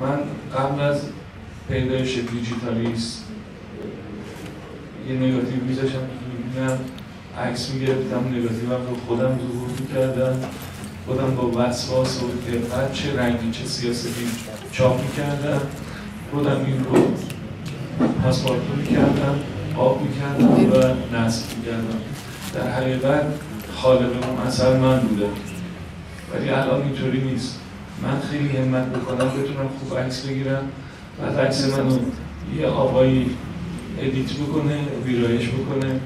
من قبل از پیدایش دیجیتالیست یه نگاتیو میذاشم میبینم، عکس میگرفتم، نگاتیوم رو خودم ظهور میکردم، خودم با وسواس و دقت چه رنگی چه سیاستی چاپ میکردم، خودم این رو پاسپورتو میکردم، آب میکردم و نصب میکردم. در حقیقت خالق اون اثر من بوده، ولی الان اینطوری نیست. من خیلی همت بکنم بتونم خوب عکس بگیرم، بعد عکس منو یه آقایی ادیت بکنه، ویرایش بکنه،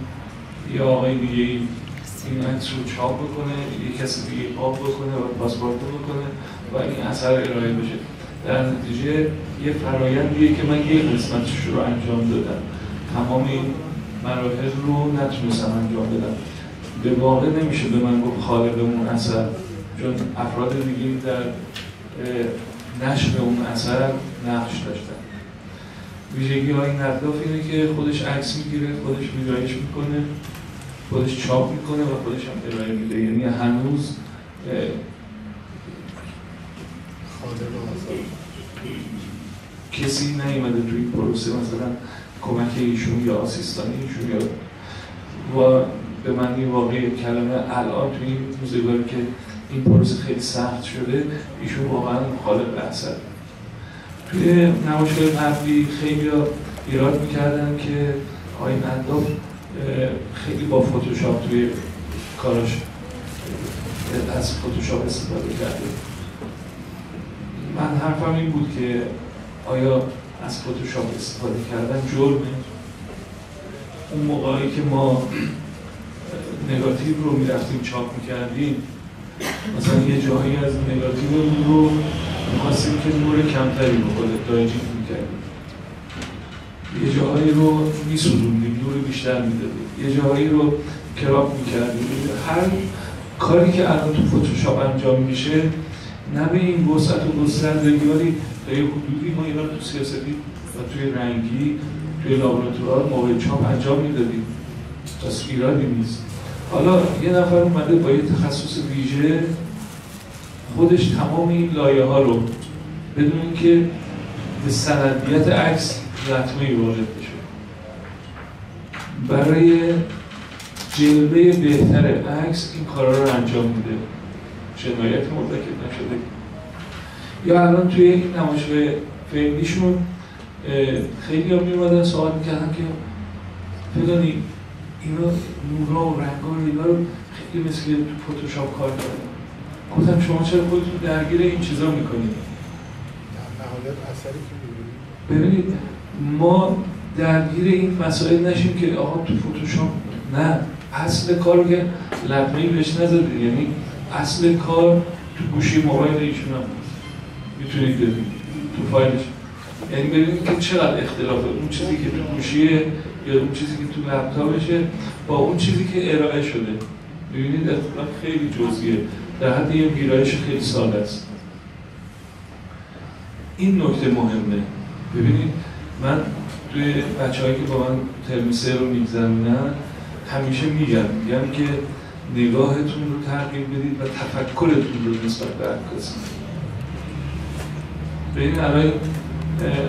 یه آقای دیگه این عکس رو چاپ بکنه، یه کسی دیگه آب بکنه و پاسپورت بکنه و این اثر ارائه بشه. در نتیجه یه فرایندیه که من یه قسمتش رو انجام دادم، تمام این مراحل رو نتونستم انجام بدم. به واقع نمیشه به من گفت خالق اون اثر، چون افراد دیگه در نشر اون اثر نقش داشتن. ویژگی های نداف اینه که خودش عکس میگیره، خودش ویرایش میکنه، خودش چاپ میکنه و خودش هم ارائه میده. یعنی هنوز کسی نیومده توی این پروسه مثلا کمک ایشون یا آسیستانی ایشون یا و به معنی واقعی کلمه الان توی این روزگاری که این پروسه خیلی سخت شده ایشون واقعا خالق اثر. توی نمایشگاه قبلی خیلی ایراد میکردن که آقای نداف خیلی با فتوشاپ توی کاراش از فتوشاپ استفاده کرده. من حرفم این بود که آیا از فتوشاپ استفاده کردن جرمه؟ اون موقعی که ما نگاتیو رو میرفتیم چاپ میکردیم، مثلا یه جایی از نگاتیو رو می‌خواستیم که نور کمتری بخوره، دایجینگ میکردیم، یه جایی رو میسوزوندیم، نور بیشتر میدادیم، یه جایی رو کراپ میکردیم. هر کاری که الان تو فتوشاپ انجام میشه نه به این وسعت و گستردگی، ولی تا یه حدودی ما اینا تو سیاستی و توی رنگی توی لابراتوار موقع چاپ انجام میدادیم، پس ایرادی نیست. حالا یه نفر اومده با یه تخصص ویژه خودش تمام این لایه ها رو بدون اینکه به سندیت عکس لطمه‌ای وارد بشه برای جلوه بهتر عکس این کارا رو انجام میده، جنایت مرتکب نشده. یا الان توی این نمایشگاه فیلمیشون خیلی ها میومدن سوال میکردن که فلانی اینا نورا و رنگا و اینا رو خیلی مثل تو فتوشاپ کار کردن. گفتم شما چرا خودتون درگیر این چیزا میکنید؟ در نهایت اثری که ببینید ما درگیر این مسائل نشیم که آقا تو فتوشاپ نه، اصل کار که لطمه‌ای بهش نزدید، یعنی اصل کار تو گوشی موبایل ایشون هم میتونید ببینید تو فایلش، یعنی ببینید که چقدر اختلافه اون چیزی که تو گوشیه یا اون چیزی که تو لپتاپشه با اون چیزی که ارائه شده. ببینید اختلاف خیلی جزئیه، در حد یه ویرایش خیلی ساده است. این نکته مهمه. ببینید من توی بچه‌هایی که با من ترم 3 رو میگذرونن همیشه میگم که نگاهتون رو تغییر بدید و تفکرتون رو نسبت به عکاسی. ببینید الان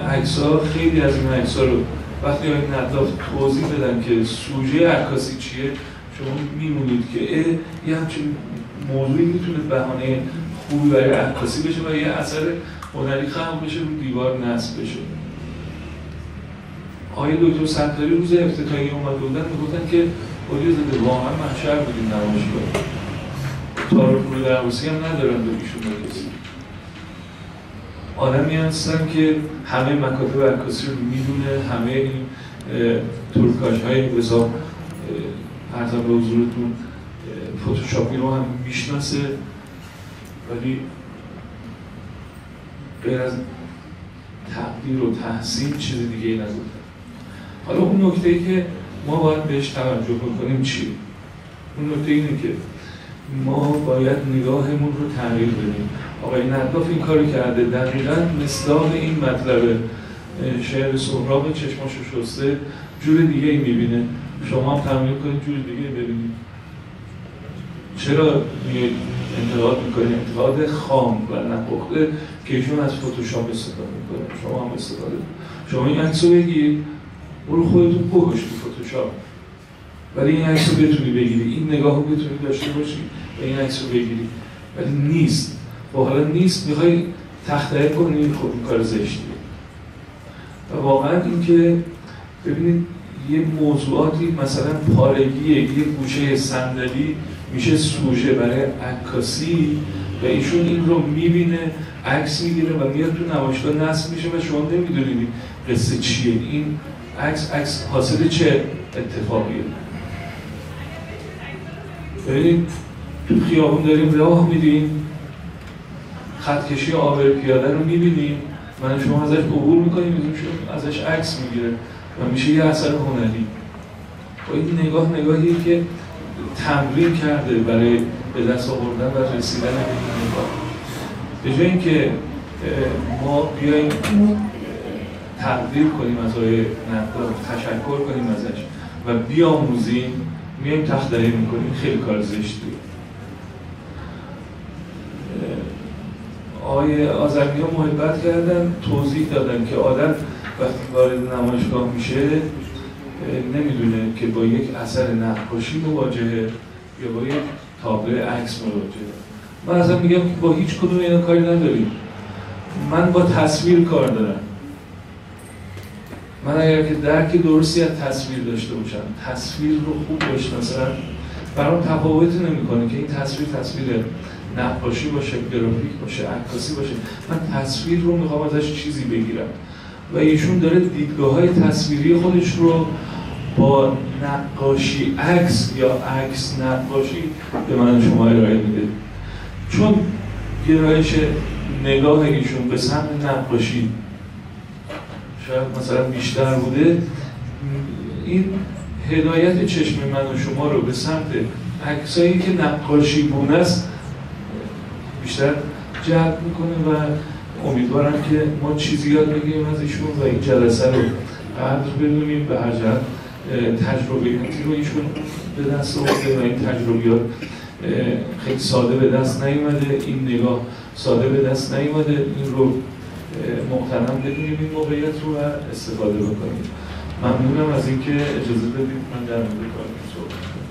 عکس‌ها خیلی از این عکس‌ها رو وقتی آقای نداف توضیح بدن که سوژه عکاسی چیه، شما میمونید که یه همچین موضوعی میتونه بهانه خوبی برای عکاسی بشه و یه اثر هنری خلق بشه رو دیوار نصب بشه. آقای دکتر ستاری روز افتتاحیه اومده بودن میگفتن که اولی زده واقعا محشر بودیم نمایشگاه، تعارف روی عروسی هم ندارن به ایشون کسی. آدمی هستن که همه مکاتب عکاسی رو میدونه، همه این تورکاژ های حساب ارزم به حضورتون فتوشاپی رو هم میشناسه، ولی غیر از تقدیر و تحسین چیز دیگه ای نگفتن. حالا اون نکته‌ای که ما باید بهش توجه بکنیم چیه؟ اون نکته اینه که ما باید نگاهمون رو تغییر بدیم. آقای نداف این کاری کرده، دقیقاً مصداق این مطلب شعر سهراب چشماشو شسته جور دیگه ای میبینه، شما هم تمرین کنید جور دیگه ببینید. چرا میاید انتقاد میکنید؟ انتقاد خام و نپخته که ایشون از فتوشاپ استفاده میکنه، شما هم استفاده کنید. شما این عکس رو بگیرید، برو خودتون بکش تو فتوشاپ، ولی این عکس رو بتونی بگیری، این نگاه رو بتونی داشته باشی و این عکس رو بگیری، ولی نیست. و حالا نیست میخوای تخته کنی، خب این کار زشتیه. و واقعا این که ببینید یه موضوعاتی مثلا پارگی یه گوشه صندلی میشه سوژه برای عکاسی و ایشون این رو میبینه، عکس میگیره و میاد تو نمایشگاه نصب میشه و شما نمیدونید قصه چیه. این عکس حاصل چه اتفاقیه؟ ببینید تو خیابون داریم راه میدیم، خطکشی عابر پیاده رو میبینیم، من شما ازش عبور میکنیم، ازش عکس میگیره و میشه یه اثر هنری. و این نگاهیه که تمرین کرده برای به دست آوردن و رسیدن به این نگاه. به جای اینکه ما بیایم تقدیر کنیم از آقای نقاد، تشکر کنیم ازش و بیاموزیم، میایم تخدری میکنیم، خیلی کار زشتیه. آقای آذرنیا محبت کردن، توضیح دادن که آدم وقتی وارد نمایشگاه میشه نمیدونه که با یک اثر نقاشی مواجهه یا با یک تابلو عکس مواجهه. من اصلا میگم که با هیچ کدوم اینا کاری نداریم. من با تصویر کار دارم. من اگر که درک درستی از تصویر داشته باشم، تصویر رو خوب بشناسم، برام تفاوتی نمیکنه که این تصویر نقاشی باشه، گرافیک باشه، عکاسی باشه. من تصویر رو میخوام ازش چیزی بگیرم و ایشون داره دیدگاه‌های تصویری خودش رو با نقاشی عکس یا عکس نقاشی به من شما ارائه میده. چون گرایش نگاه ایشون به سمت نقاشی شاید مثلا بیشتر بوده، این هدایت چشم من و شما رو به سمت عکسایی که نقاشی بونه است بیشتر جلب میکنه و امیدوارم که ما چیزی یاد بگیریم از ایشون و این جلسه رو قدر بدونیم. به هر جهت تجربیاتی رو ایشون به دست آورده و این تجربیات خیلی ساده به دست نیومده، این نگاه ساده به دست نیومده. این رو محترم بدونیم این موقعیت رو و استفاده بکنیم. ممنونم از اینکه اجازه بدید من در مورد کارتون صحبت کنم.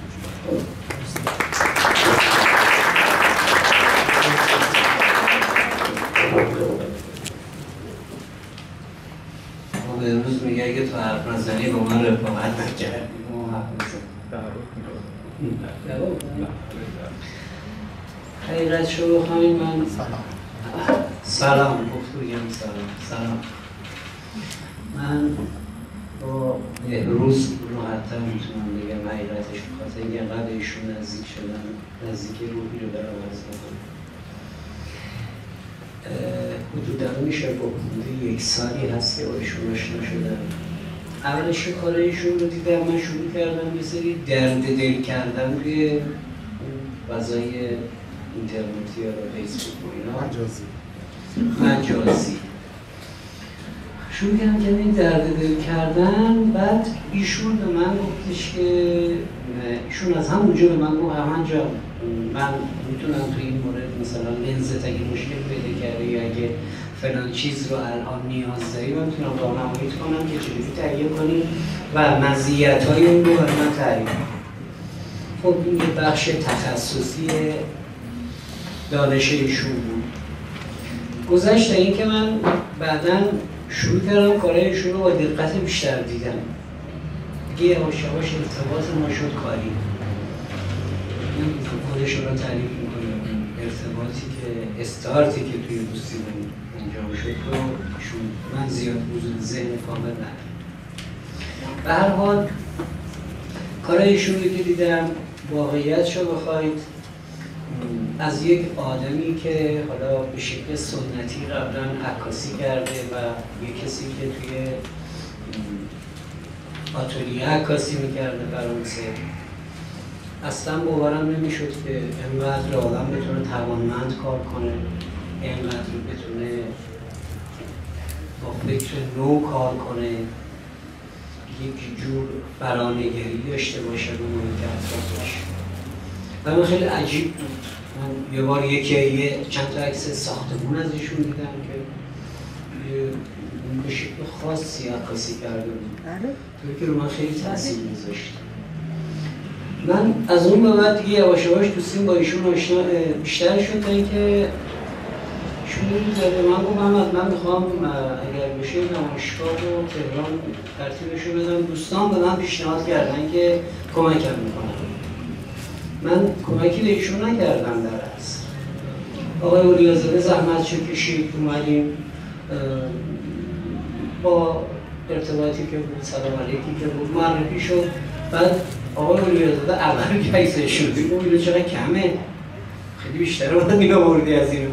امروز میگه اگه تو حرف نزنی با من رفاقت نکردی ما حرف نزنی. حقیقت شو بخواهیم من سلام گفت بگم سلام. من با روز راحت‌تر میتونم بگم حقیقتش، بخاطر اینکه انقدر ایشون نزدیک شدن، نزدیک روحی رو برام عرض می‌کنم. حدوداً میشه با حدود 1 سالی هست که با ایشون آشنا شدم. اولش کار ایشون رو دیدم، من شروع کردم یه سری درد دل کردن روی فضای اینترنتی یا فیسبوک و اینا مجازی شروع کردم که این درد دل کردن. بعد ایشون به من گفتش که ایشون از همونجا به من گفت همونجا من میتونم تو این مورد مثلا لنزت اگه مشکل پیدا کرده یا اگه فلان چیز رو الان نیاز داری من میتونم راهنمایی کنم که چجوری تهیه کنیم و مزیت‌های اون رو برام تعریف کنم. خب این یه بخش تخصصی دانش ایشون بود. گذشت این که من بعداً شروع کردم کارهای ایشون رو با دقت بیشتر دیدم. دیگه یواش یواش ارتباط ما شد کاری. خودشون رو تعریف میکنه ارتباطی که استارتی که توی دوستی انجام شد رو ایشون من زیاد حضور ذهن کامل ندارم. به هر حال کارهای ایشون رو که دیدم واقعیتش رو بخواید از یک آدمی که حالا به شکل سنتی قبلا عکاسی کرده و یک کسی که توی آتلیه عکاسی میکرده فرانسه، اصلا باورم نمیشد که اینقدر آدم بتونه توانمند کار کنه، اینقدر بتونه با فکر نو کار کنه، یک جور فرانگری داشته باشه به محیط اطرافش. و من خیلی عجیب بود من یه بار یه چند تا عکس ساختمون از ایشون دیدم که به شکل خاصی عکاسی کرده بود که رو من خیلی تاثیر میذاشت. من از اون به بعد دیگه یواش یواش دوستیم با ایشون آشنا بیشتر شد تا اینکه ایشون زده من گفت محمد من میخوام اگر بشه نمایشگاه رو تهران ترتیبش رو بدم. دوستان به من پیشنهاد کردن که کمکم میکنن. من کمکی به ایشون نکردم در اصل. آقای اولیازاده زحمت کشید اومدیم با ارتباطی که بود سلام علیکی که بود معرفی شد. بعد آقای اولیازاده اول که عکسش شدیم گفت اینو چقدر کمه خیلی بیشتر رو می‌آوردی از اینو.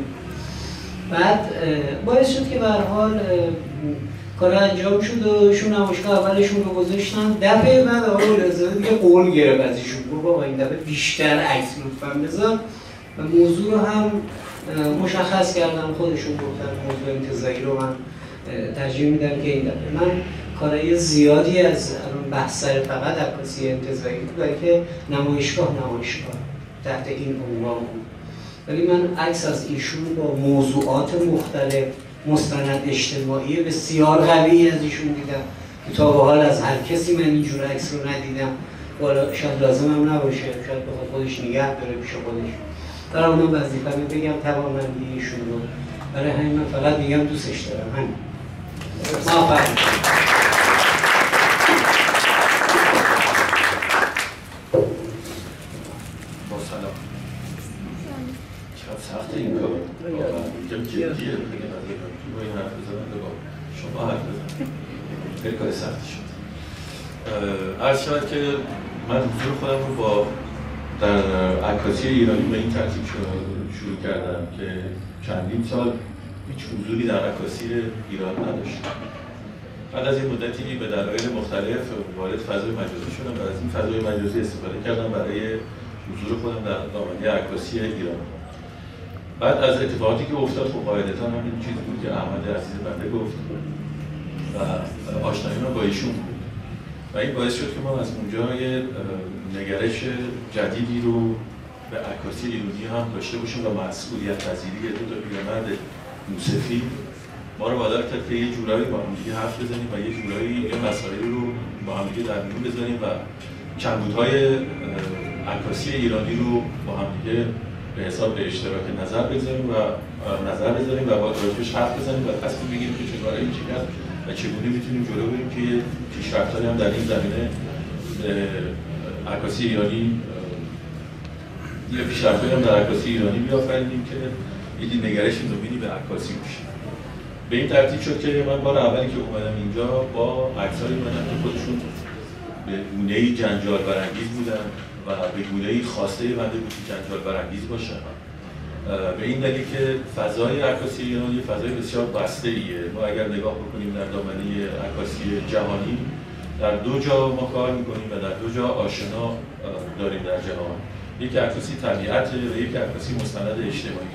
بعد باعث شد که به هر حال کار انجام شد و شون نمایشگاه اولشون رو گذاشتن. دفعه بعد آقای اولیازاده دیگه قول گرفت از ایشون گفت آقا این دفعه بیشتر عکس لطفاً بذار و موضوع رو هم مشخص کردم. خودشون گفتن موضوع انتزاعی رو من ترجیح میدم که این دفعه من کارهای زیادی از بحث فقط عکاسی انتزاعی بود بلکه نمایشگاه تحت این عنوان بود. ولی من عکس از ایشون با موضوعات مختلف مستند اجتماعی بسیار قوی از ایشون دیدم که تا به حال از هر کسی من اینجور عکس رو ندیدم. والا شاید لازم هم نباشه، شاید بخواد خودش نگه داره پیش خودش. برای اونم وظیفه‌مه بگم توانمندی ایشون رو. برای همین من فقط میگم دوستش دارم. همین. موفق. سخته این کار واقعا جدیه بگم از این حرف بزنم شما حرف بزنم خیلی کار سختی شد. عرض شود که من حضور خودم رو با در عکاسی ایرانی به این ترتیب شروع کردم که چندین سال هیچ حضوری در عکاسی ایران نداشتم. بعد از این مدتی به دلایل مختلف وارد فضای مجازی شدم و از این فضای مجازی استفاده کردم برای حضور خودم در دامنه عکاسی ایران. بعد از اتفاقاتی که افتاد خب قاعدتاً همین چیزی بود که احمد عزیز بنده گفت و آشنایی من با ایشون بود و این باعث شد که ما از اونجا یه نگرش جدیدی رو به عکاسی ایرانی هم داشته باشیم و مسئولیت پذیری دو تا پیرمرد موسفی ما رو وادار کرد که یه جورایی با هم دیگه حرف بزنیم و یه جورایی یه مسائلی رو با هم دیگه در میون بذاریم و کمبودهای عکاسی ایرانی رو با هم دیگه به حساب به اشتراک نظر بذاریم و با راجبش حرف بزنیم و تصمیم بگیریم که چه کارهایی میشه کرد و چگونه میتونیم جلو بریم که پیشرفت‌هایی هم در این زمینه عکاسی ایرانی بیافرینیم که یه نگرش نوینی به عکاسی بشه. به این ترتیب شد که من بار اولی که اومدم اینجا با عکس‌هایی اومدم که خودشون به گونه‌ای جنجال برانگیز بودن و به گونه‌ای خواسته بنده بود که جنجال برانگیز باشن. به این دلیل که فضای عکاسی ایران یه فضای بسیار بسته‌ایه. ما اگر نگاه بکنیم در دامنه عکاسی جهانی در دو جا ما کار می‌کنیم و در دو جا آشنا داریم در جهان. یک عکاسی طبیعت و یک عکاسی مستند اجتماعی.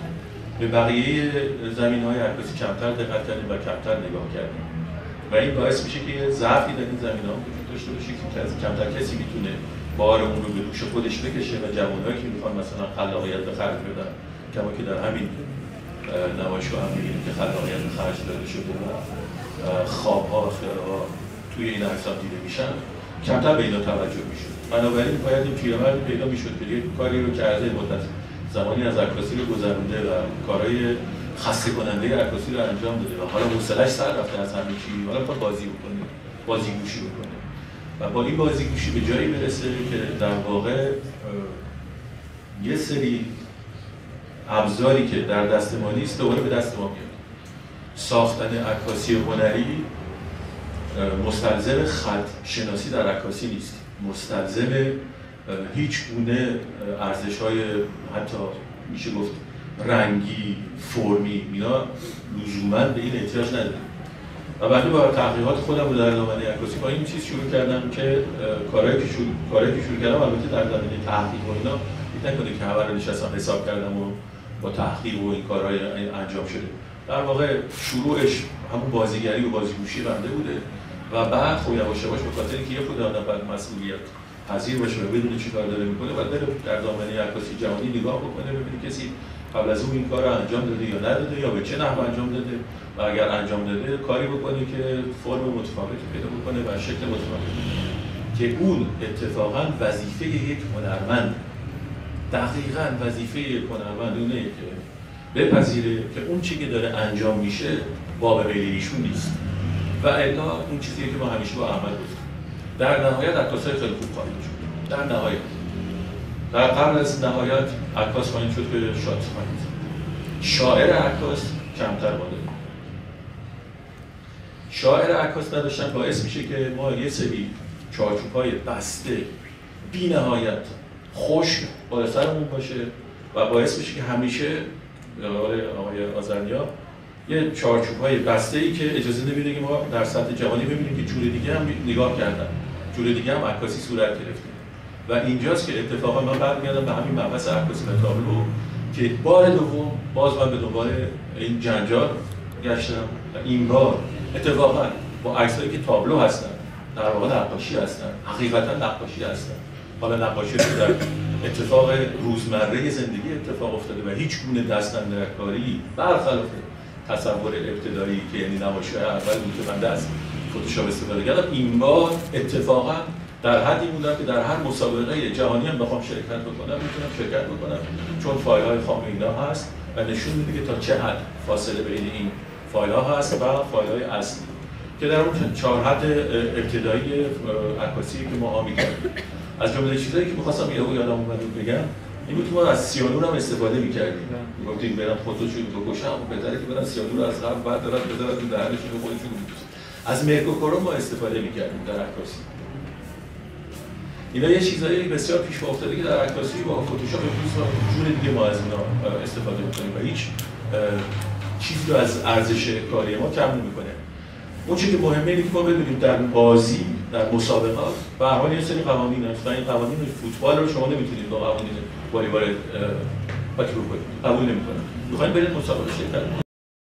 به بقیه زمینه‌های عکاسی کمتر دقت کردیم و کمتر نگاه کردیم. و این باعث میشه که یه ضعفی در این زمینه‌ها وجود داشته باشه که کمتر کسی میتونه بار اون رو به دوش خودش بکشه و جوانایی که میخوان مثلا خلاقیت به خرج بدن کما که در همین نمایشگاه هم می‌بینیم که خلاقیت به خرج داده شده و خواب‌ها و خیال‌ها توی این عکس‌ها دیده میشن کمتر به اینا توجه میشه. بنابراین باید این پیرمرد پیدا میشد که یک کاری رو کرده مدت زمانی از عکاسی رو گذرونده و کارهای خسته کننده عکاسی رو انجام داده و حالا حوصله‌اش سر رفته از همه چی، حالا می‌خواد بازیگوشی بکنه و با این بازیگوشی به جایی برسه که در واقع یه سری ابزاری که در دست ما نیست دوباره به دست ما میاد. ساختن عکاسی هنری مستلزم خط شناسی در عکاسی نیست، مستلزم هیچ گونه ارزش‌های حتی میشه گفت رنگی، فرمی، اینا لزوماً به این احتیاج نداره. و بعد با تحقیقات خودم رو در دامنه عکاسی با این چیز شروع کردم که کارهایی که شروع کردم البته در زمینه تحقیق و اینا نکنه که همه رو نشستم حساب کردم و با تحقیق و این کارهای انجام شده. در واقع شروعش همون بازیگری و بازیگوشی بنده بوده و بعد خب یواش یواش به خاطر اینکه یه خود آدم باید مسئولیت پذیر باشه و بدونه چی کار داره میکنه و بره در دامنه عکاسی جهانی نگاه بکنه ببینه کسی قبل از اون این کار رو انجام داده یا نداده یا به چه نحو انجام داده و اگر انجام داده کاری بکنه که فرم متفاوتی پیدا بکنه و شکل متفاوتی که اون اتفاقا وظیفه یک هنرمند، دقیقاً وظیفه یک هنرمند اونه که بپذیره که اون چیزی که داره انجام میشه باب میل ایشون نیست و الا اون چیزی که ما همیشه با احمد گفتیم در نهایت عکاسای خیلی خوب خواهید شد. در نهایت در قبل از نهایت عکاس خواهید شد که شاد خواهید. شاعر عکاس کمتر مانده. شاعر عکاس نداشتن باعث میشه که ما یه سری چارچوب‌های بسته بی نهایت خشک بالا سرمون باشه و باعث میشه که همیشه آقای آذرنیا یه چارچوب‌های بسته‌ای که اجازه نمیده که ما در سطح جهانی ببینیم که جور دیگه هم نگاه کردن، جور دیگه هم عکاسی صورت گرفته و اینجاست که اتفاقا من برمیگردم به همین مبحث عکاسی و تابلو که بار دوم باز من به دنبال این جنجال گشتم و این بار اتفاقا با عکسایی که تابلو هستن در واقع نقاشی هستن، حقیقتا نقاشی هستن. حالا نقاشی رو در اتفاق روزمره زندگی اتفاق افتاده و هیچ گونه دست‌اندرکاری برخلاف تصور ابتدایی که یعنی نمایش‌های اول بود که بنده از فتوشاپ استفاده کردم، این بار اتفاقا در حدی بودم که در هر مسابقه جهانی هم بخوام شرکت بکنم میتونم شرکت بکنم چون فایل‌های خام اینا هست و نشون میده که تا چه حد فاصله بین این فایل‌ها هست و فایل‌های اصلی که در اون 4 حد ابتدایی عکاسی که ما می‌کردیم. از جمله چیزایی که می‌خواستم یادم اومد بگم این بود که ما از سیانور هم استفاده می‌کردیم. گفتیم برام فوتوشوت بکشم و بهتره که برام سیانور از قبل بعد بذارم تو دهنشون خودشون می‌کشن. از مرکوکروم ما استفاده می‌کردیم در عکاسی. اینا یه چیزایی بسیار پیش افتاده که در عکاسی با فتوشاپ جور دیگه ما از اینا استفاده می‌کنیم و هیچ چیزی رو از ارزش کاری ما کم نمی‌کنه. اون چیزی که مهمه اینه که ما بدونیم در بازی، در مسابقات به هر حال یه سری قوانین هست و این قوانین فوتبال رو شما نمیتونید با قوانین والیبال پاکی بکنید. قبول نمی‌کنه. می‌خواید برید مسابقه شرکت کنید.